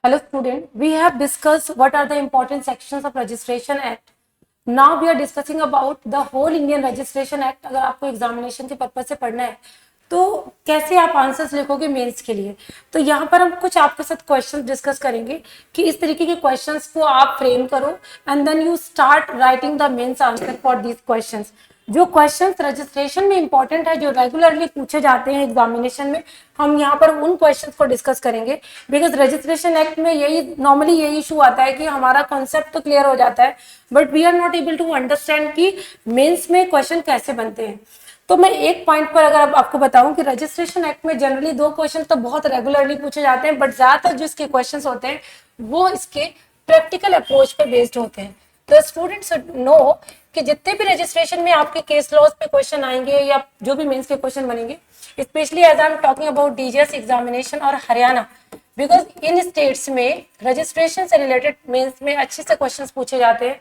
Hello student, we have discussed what are the important sections of Registration Act. Now we are discussing about the whole Indian Registration Act. अगर आपको examination के purpose से पढ़ना है तो कैसे आप आंसर्स लिखोगे मेंस के लिए, तो यहाँ पर हम कुछ आपके साथ क्वेश्चंस डिस्कस करेंगे कि इस तरीके के क्वेश्चंस को आप फ्रेम करो and then you start writing the mains answer for these questions. जो क्वेश्चंस रजिस्ट्रेशन में इंपॉर्टेंट है, जो रेगुलरली पूछे जाते हैं एग्जामिनेशन में, हम यहाँ पर उन क्वेश्चंस को डिस्कस करेंगे. बिकॉज रजिस्ट्रेशन एक्ट में नॉर्मली यही इशू आता है कि हमारा कॉन्सेप्ट तो क्लियर हो जाता है but we are not able to understand कि मेंस में क्वेश्चन कैसे बनते हैं. तो मैं एक पॉइंट पर अगर आपको बताऊं कि रजिस्ट्रेशन एक्ट में जनरली दो क्वेश्चन तो बहुत रेगुलरली पूछे जाते हैं, बट ज्यादातर जो इसके क्वेश्चंस होते हैं वो इसके प्रैक्टिकल अप्रोच पे बेस्ड होते हैं. तो स्टूडेंट्स नो कि जितने भी रजिस्ट्रेशन में आपके केस लॉज पे क्वेश्चन आएंगे या जो भी मेंस के क्वेश्चन बनेंगे, specially as I am talking about DGS examination और हरियाणा, बिकॉज इन स्टेट्स में रजिस्ट्रेशन से रिलेटेड मेंस में अच्छे से क्वेश्चंस पूछे जाते हैं.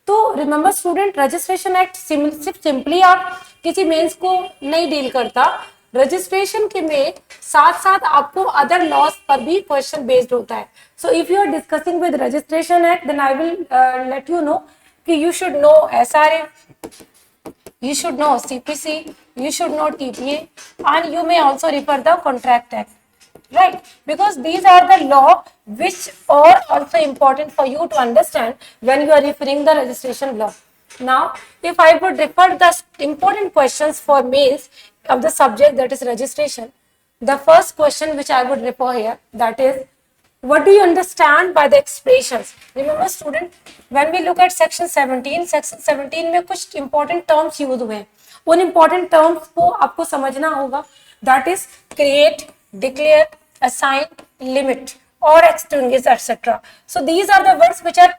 तो रिमेंबर स्टूडेंट, रजिस्ट्रेशन एक्ट सिर्फ सिंपली आप किसी मेंस को नहीं डील करता. रजिस्ट्रेशन के में साथ साथ आपको अदर लॉस पर भी क्वेश्चन बेस्ड होता है. So if you are discussing with registration act then I will let you know कि you should know SRA, you should know CPC, you should know TPA, and you may also refer the Contract Act, right? Because these are the law which are also important for you to understand when you are referring the registration law. Now, if I would refer the important questions for mains of the subject that is registration, the first question which I would refer here, that is, what do you understand by the expressions? Remember student, when we look at section 17 में कुछ important terms use हुए हैं. उन important terms को आपको समझना होगा. That is create, declare, assign, limit or extinguish, etc. So these are the words which are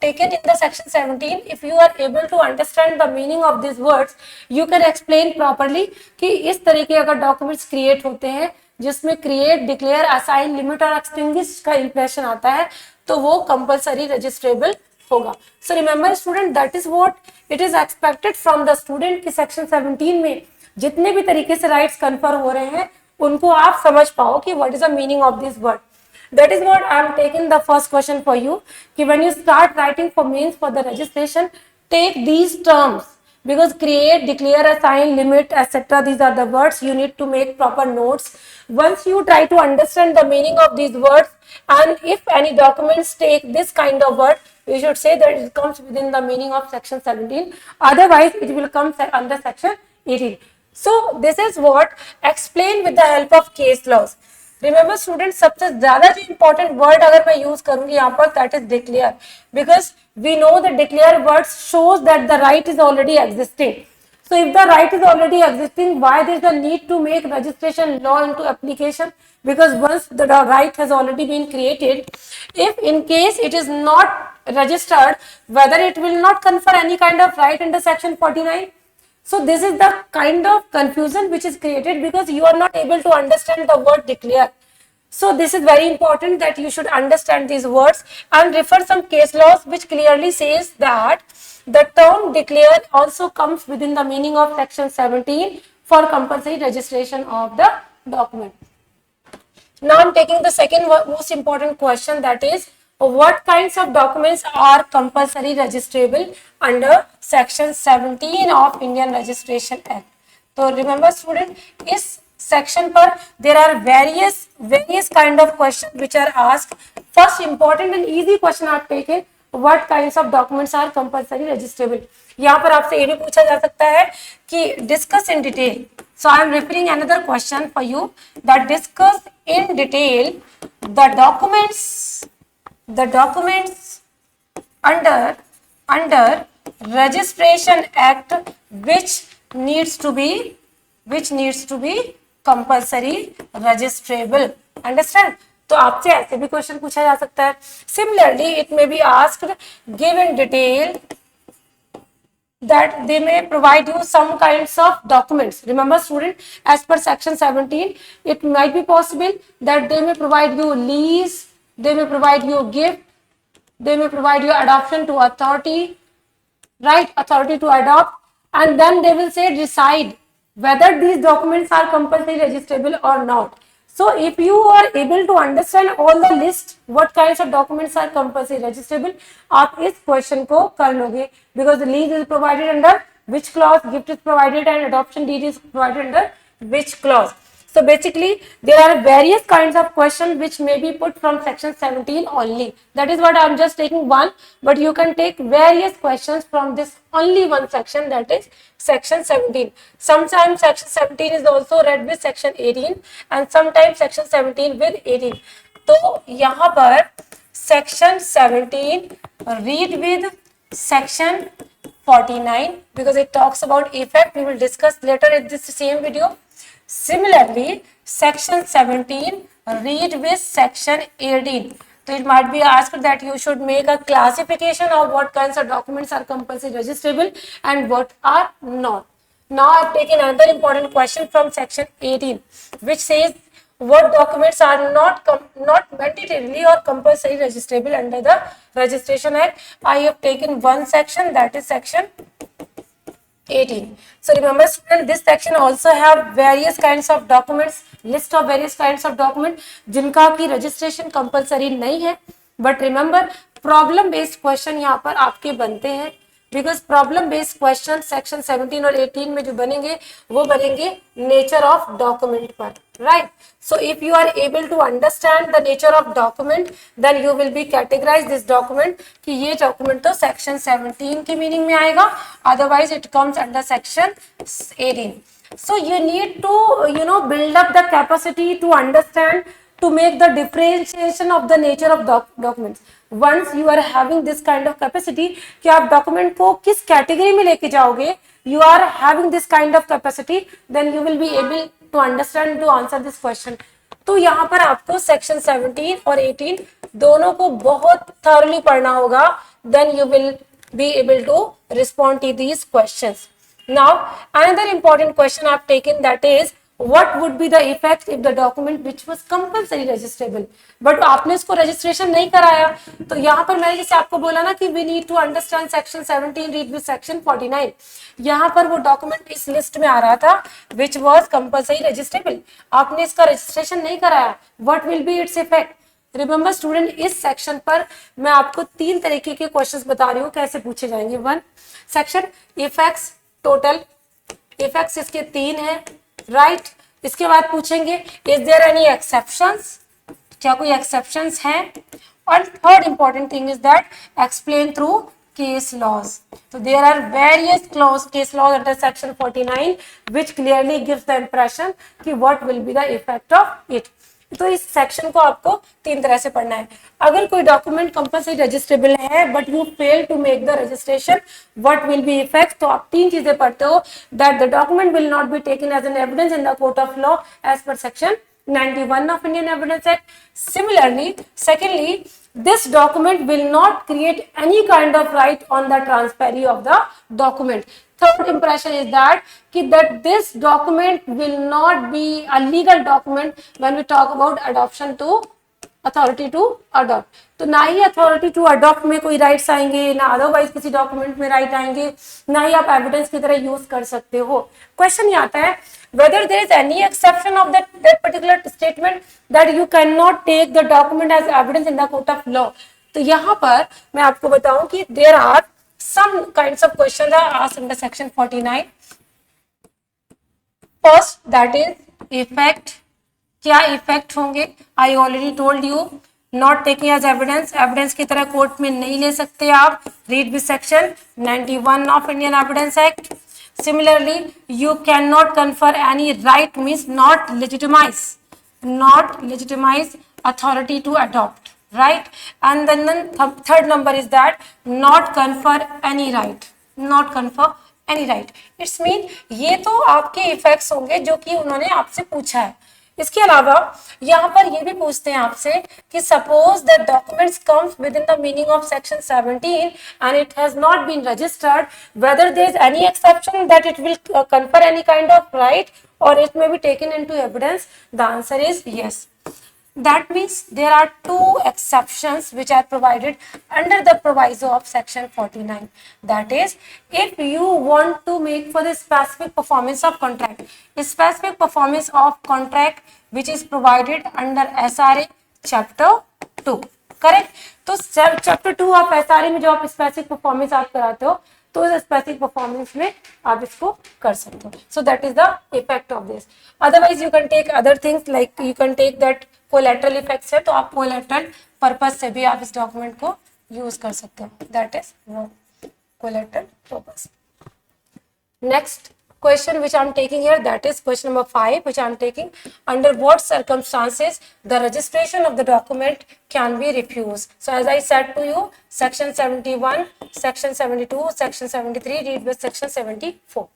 taken in the section 17. If you are able to understand the meaning of these words, you can explain properly कि इस तरीके अगर documents create होते हैं जिसमें create, declare, assign, limit और extinguish का impression आता है तो वो कंपलसरी रजिस्ट्रेबल होगा. So remember student, that is what it is expected from the student कि सेक्शन 17 में जितने भी तरीके से राइट्स कन्फर हो रहे हैं उनको आप समझ पाओ कि what is the meaning of this word. That is what I am taking the first question for you कि when you start writing for means for the registration, take these terms because create, declare, assign, limit, etc. These are the words you need to make proper notes. Once you try to understand the meaning of these words, and if any documents take this kind of word, you should say that it comes within the meaning of section 17. Otherwise, it will come under section 18. So this is what explain with the help of case laws. Remember student, सबसे ज्यादा जो important word अगर मैं use करूंगी यहाँ पर that is declare, because we know the declare word shows that the right is already existing. So if the right is already existing, why there is a need to make registration law into application? Because once the right has already been created, if in case it is not registered, whether it will not confer any kind of right under section 49. So this is the kind of confusion which is created because you are not able to understand the word declare. So this is very important that you should understand these words and refer some case laws which clearly says that the term declare also comes within the meaning of section 17 for compulsory registration of the document. Now I am taking the second most important question, that is, what kinds of documents are compulsory registrable under section 17 of Indian Registration Act? So remember student, इस section पर there are various kind of questions which are asked. First important and easy question आप take, what kinds of documents are compulsory registrable? यहाँ पर आपसे ये भी पूछा जा सकता है कि discuss in detail. So I am referring another question for you, that discuss in detail the documents under Registration Act which needs to be compulsory registrable. Understand? तो आपसे ऐसे भी क्वेश्चन पूछा जा सकता है. Similarly, it may be asked, give in detail that they may provide you some kinds of documents. Remember student, as per section 17, it might be possible that they may provide you lease, they may provide you gift, they may provide you adoption to authority, right, authority to adopt, and then they will say decide whether these documents are compulsory registrable or not. So if you are able to understand all the list, what kinds of documents are compulsory registrable, आप इस question को कर लोगे, because the lease is provided under which clause, gift is provided and adoption deed is provided under which clause. So basically there are various kinds of questions which may be put from section 17 only. That is what I am just taking one, but you can take various questions from this only one section, that is section 17. Sometimes section 17 is also read with section 18 and sometimes section 17 with 18. तो यहाँ पर section 17 read with section 49 because it talks about effect. We will discuss later in this same video. Similarly, section 17 read with section 18. So it might be asked that you should make a classification of what kinds of documents are compulsory registrable and what are not. Now I have taken another important question from section 18, which says what documents are not mandatorily or compulsory registrable under the Registration Act. I have taken one section, that is section 18. So remember student, this section also have various kinds of documents, list of various kinds of document जिनका की registration compulsory नहीं है, but remember problem based question यहाँ पर आपके बनते हैं, because problem based question section 17 और 18 में जो बनेंगे वो बनेंगे nature of document पर, right? So if you are able to understand the nature of document, then you will be categorize this document कि ये document तो section 17 की meaning में आएगा, otherwise it comes under section 18. So you need to build up the capacity to understand, to make the differentiation of the nature of documents. Once you are having this kind of capacity कि आप document को किस category में लेके जाओगे, you are having this kind of capacity, then you will be able to understand to answer this question. तो यहाँ पर आपको section 17 और 18 दोनों को बहुत thoroughly पढ़ना होगा, then you will be able to respond to these questions. Now another important question I have taken, that is what would be the effect if the document which was compulsory registrable, but आपने इसको registration नहीं कराया, तो यहाँ पर मैंने जैसे आपको बोला ना कि we need to understand section 17 read with section 49, यहाँ पर वो document इस list में आ रहा था which was compulsory registrable, आपने इसका registration नहीं कराया, what will be its effect? Remember student, इस सेक्शन पर मैं आपको तीन तरीके के क्वेश्चंस बता रही हूँ कैसे पूछे जाएंगे. One section effects, total effects इसके तीन है, राइट. इसके बाद पूछेंगे इज देयर एनी एक्सेप्शंस, क्या कोई एक्सेप्शंस हैं. और third important thing is that explain through case laws. So there are various case laws under section 49 which clearly gives the impression कि what will be the effect of it. तो इस section को आपको तीन तरह से पढ़ना है. अगर कोई डॉक्यूमेंट कंपल्सरी रजिस्ट्रेबल है but you fail to make the registration, what will be effect, तो आप तीन चीजें पढ़ते हो. That the document will not be taken as an evidence in the court of law as per section 91 of Indian Evidence Act. Similarly, secondly, this document will not create any kind of right on the transferee of the document. Third impression is that this document will not be a legal document when we talk about adoption to authority to adopt. तो ना ही authority to adopt में कोई rights आएंगे, ना otherwise किसी document में right आएंगे, ना ही आप एविडेंस की तरह यूज कर सकते हो. क्वेश्चन ये आता है whether there is any exception of that particular statement that you cannot take the document as evidence in the court of law. तो यहाँ पर मैं आपको बताऊं कि there are some kinds of questions are asked under section 49. First, that is effect. क्या effect होंगे? I already told you, not taking as evidence, evidence की तरह कोर्ट में नहीं ले सकते आप. Read with section 91 of Indian evidence act. Similarly you can not confer any right, means not legitimise authority to adopt, right. And then third number is that not confer any right, not confer any right. It's mean ये तो आपके effects होंगे जो कि उन्होंने आपसे पूछा है. इसके अलावा यहाँ पर ये भी पूछते हैं आपसे कि suppose the documents comes with in the meaning of section 17 and it has not been registered, whether there is any exception that it will confer any kind of right और it may be taken into evidence. The answer is yes. That means there are two exceptions which are provided under the proviso of section 49. That is, if you want to make for the specific performance of contract, specific performance of contract which is provided under SRA chapter 2, correct. तो chapter 2 of SRA में जो आप specific performance आप कराते हो, तो उस specific performance में आप इसको कर सकते हो. So that is the effect of this. Otherwise you can take other things, like you can take that collateral effects है, तो आप कोलैटरल पर्पस से भी आप इस डॉक्यूमेंट को यूज कर सकते हो. That is collateral purpose. Next question which I am taking here, that is question number 5, which I am taking. Under what circumstances the registration of the document can be refused? So as I said to you, section 71, section 72, section 73, read with section 74.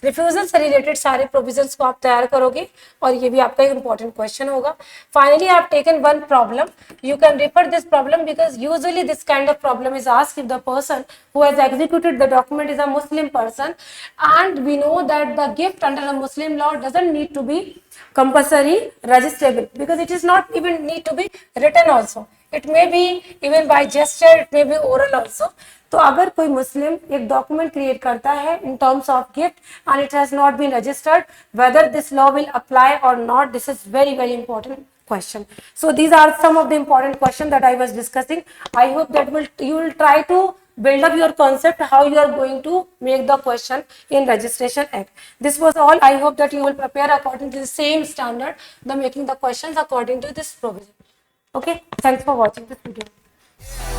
Refusal से related सारे provisions को आप तैयार करोगे और ये भी आपका एक इंपॉर्टेंट क्वेश्चन होगा. Finally I have taken one problem. You can refer this problem because usually this kind of problem is asked if the person who has executed the document is a Muslim person, and we know that the gift under the Muslim law doesn't need to be compulsory registrable because it is not even need to be written also. It may be even by gesture, it may be oral also. तो अगर कोई मुस्लिम एक document create करता है in terms of gift and it has not been registered, whether this law will apply और not, this is very very important question. So these are some of the important questions that I was discussing. I hope that you will try to build up your concept how you are going to make the question in registration act. This was all. I hope that you will prepare according to the same standard, the making the questions according to this provision. Okay, thanks for watching this video.